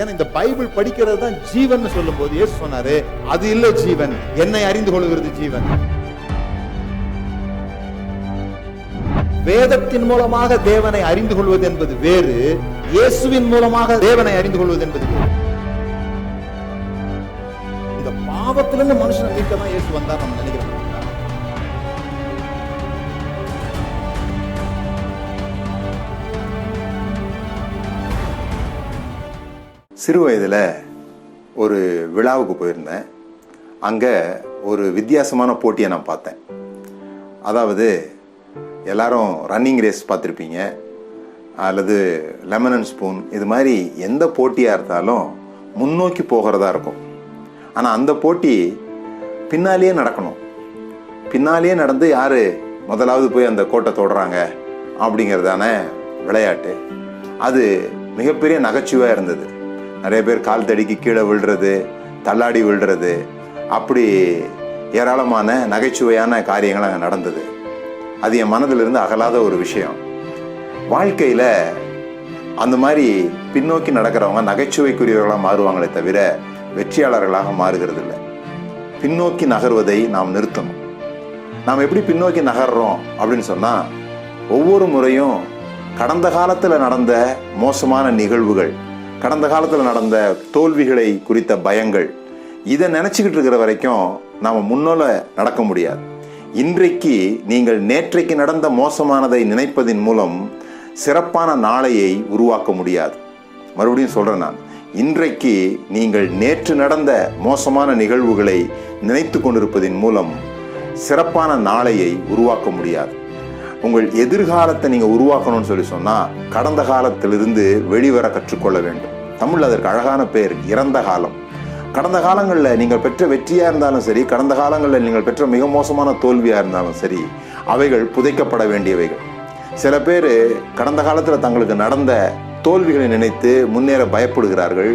ஏன்னா இந்த பைபிள் படிக்கிறது தான் ஜீவன் சொல்லும் போது இயேசு சொன்னாரு, அது இல்ல ஜீவன், என்னை அறிந்து கொள்கிறது ஜீவன். வேதத்தின் மூலமாக தேவனை அறிந்து கொள்வது என்பது வேறு, இயேசுவின் மூலமாக தேவனை அறிந்து கொள்வது என்பது வேறு. இந்த பாவத்திலிருந்து மனுஷனை மீட்க தான் இயேசு வந்தார் நம்ம நினைக்கிறோம். சிறு வயதில் ஒரு விழாவுக்கு போயிருந்தேன். அங்கே ஒரு வித்தியாசமான போட்டியை நான் பார்த்தேன். அதாவது எல்லாரும் ரன்னிங் ரேஸ் பார்த்துருப்பீங்க, அல்லது லெமன் அண்ட் ஸ்பூன், இது மாதிரி எந்த போட்டியாக இருந்தாலும் முன்னோக்கி போகிறதா இருக்கும். ஆனால் அந்த போட்டி பின்னாலேயே நடக்கணும். பின்னாலேயே நடந்து யார் முதலாவது போய் அந்த கோட்டை தொடுறாங்க அப்படிங்கிறதான விளையாட்டு. அது மிகப்பெரிய நகைச்சுவையாக இருந்தது. நிறைய பேர் கால் தடிக்கு கீழே விழுறது, தள்ளாடி விழுறது, அப்படி ஏராளமான நகைச்சுவையான காரியங்கள் அங்கே நடந்தது. அது என் மனதிலிருந்து அகலாத ஒரு விஷயம். வாழ்க்கையில் அந்த மாதிரி பின்னோக்கி நடக்கிறவங்க நகைச்சுவைக்குரியவர்களாக மாறுவாங்களே தவிர வெற்றியாளர்களாக மாறுகிறது இல்லை. பின்னோக்கி நகர்வதை நாம் நிறுத்தணும். நாம் எப்படி பின்னோக்கி நகர்றோம் அப்படின்னு சொன்னால், ஒவ்வொரு முறையும் கடந்த காலத்தில் நடந்த மோசமான நிகழ்வுகள், கடந்த காலத்தில் நடந்த தோல்விகளை குறித்த பயங்கள், இதை நினச்சிக்கிட்டு இருக்கிற வரைக்கும் நாம் முன்னோல நடக்க முடியாது. இன்றைக்கு நீங்கள் நேற்றைக்கு நடந்த மோசமானதை நினைப்பதின் மூலம் சிறப்பான நாளையை உருவாக்க முடியாது. மறுபடியும் சொல்கிறேன், நான் இன்றைக்கு நீங்கள் நேற்று நடந்த மோசமான நிகழ்வுகளை நினைத்து கொண்டிருப்பதின் மூலம் சிறப்பான நாளையை உருவாக்க முடியாது. உங்கள் எதிர்காலத்தை நீங்கள் உருவாக்கணும்னு சொல்லி சொன்னால் கடந்த காலத்திலிருந்து வெளிவர கற்றுக்கொள்ள வேண்டும். தமிழ் அதற்கு அழகான பேர் இறந்த காலம். கடந்த காலங்களில் நீங்கள் பெற்ற வெற்றியாக இருந்தாலும் சரி, கடந்த காலங்களில் நீங்கள் பெற்ற மிக மோசமான தோல்வியாக இருந்தாலும் சரி, அவைகள் புதைக்கப்பட வேண்டியவைகள். சில பேர் கடந்த காலத்தில் தங்களுக்கு நடந்த தோல்விகளை நினைத்து முன்னேற பயப்படுகிறார்கள்.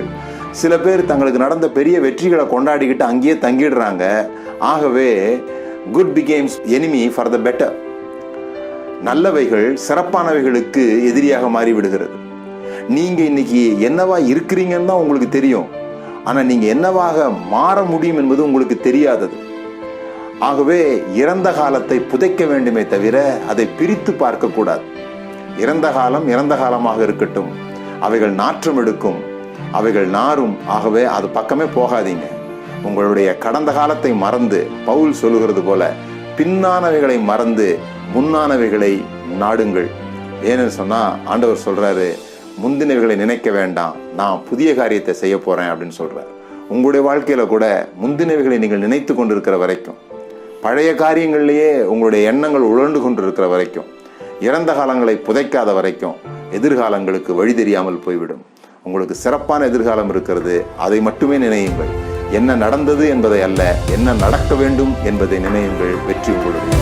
சில பேர் தங்களுக்கு நடந்த பெரிய வெற்றிகளை கொண்டாடிக்கிட்டு அங்கேயே தங்கிடுறாங்க. ஆகவே good becomes enemy for the better. நல்லவைகள் சிறப்பானவைகளுக்கு எதிரியாக மாறிவிடுகிறது. நீங்கள் இன்னைக்கு என்னவா இருக்கிறீங்கன்னு தான் உங்களுக்கு தெரியும், ஆனால் நீங்கள் என்னவாக மாற முடியும் என்பது உங்களுக்கு தெரியாதது. ஆகவே இறந்த காலத்தை புதைக்க வேண்டுமே தவிர அதை பிரித்து பார்க்கக்கூடாது. இறந்த காலம் இறந்த காலமாக இருக்கட்டும், அவைகள் நாற்றம் எடுக்கும், அவைகள் நாரும். ஆகவே அது பக்கமே போகாதீங்க. உங்களுடைய கடந்த காலத்தை மறந்து, பவுல் சொல்லுகிறது போல, பின்னானவைகளை மறந்து முன்னானவைகளை நாடுங்கள். ஏன்னு சொன்னால் ஆண்டவர் சொல்கிறாரு, முந்தினவைகளை நினைக்க வேண்டாம், நான் புதிய காரியத்தை செய்ய போகிறேன் அப்படின்னு சொல்கிறார். உங்களுடைய வாழ்க்கையில் கூட முந்தினவைகளை நீங்கள் நினைத்து கொண்டிருக்கிற வரைக்கும், பழைய காரியங்கள்லேயே உங்களுடைய எண்ணங்கள் உழண்டு கொண்டிருக்கிற வரைக்கும், இறந்த காலங்களை புதைக்காத வரைக்கும் எதிர்காலங்களுக்கு வழி தெரியாமல் போய்விடும். உங்களுக்கு சிறப்பான எதிர்காலம் இருக்கிறது. அதை மட்டுமே நினையுங்கள். என்ன நடந்தது என்பதை அல்ல, என்ன நடக்க வேண்டும் என்பதை நினையுங்கள். வெற்றி உங்களுக்கு.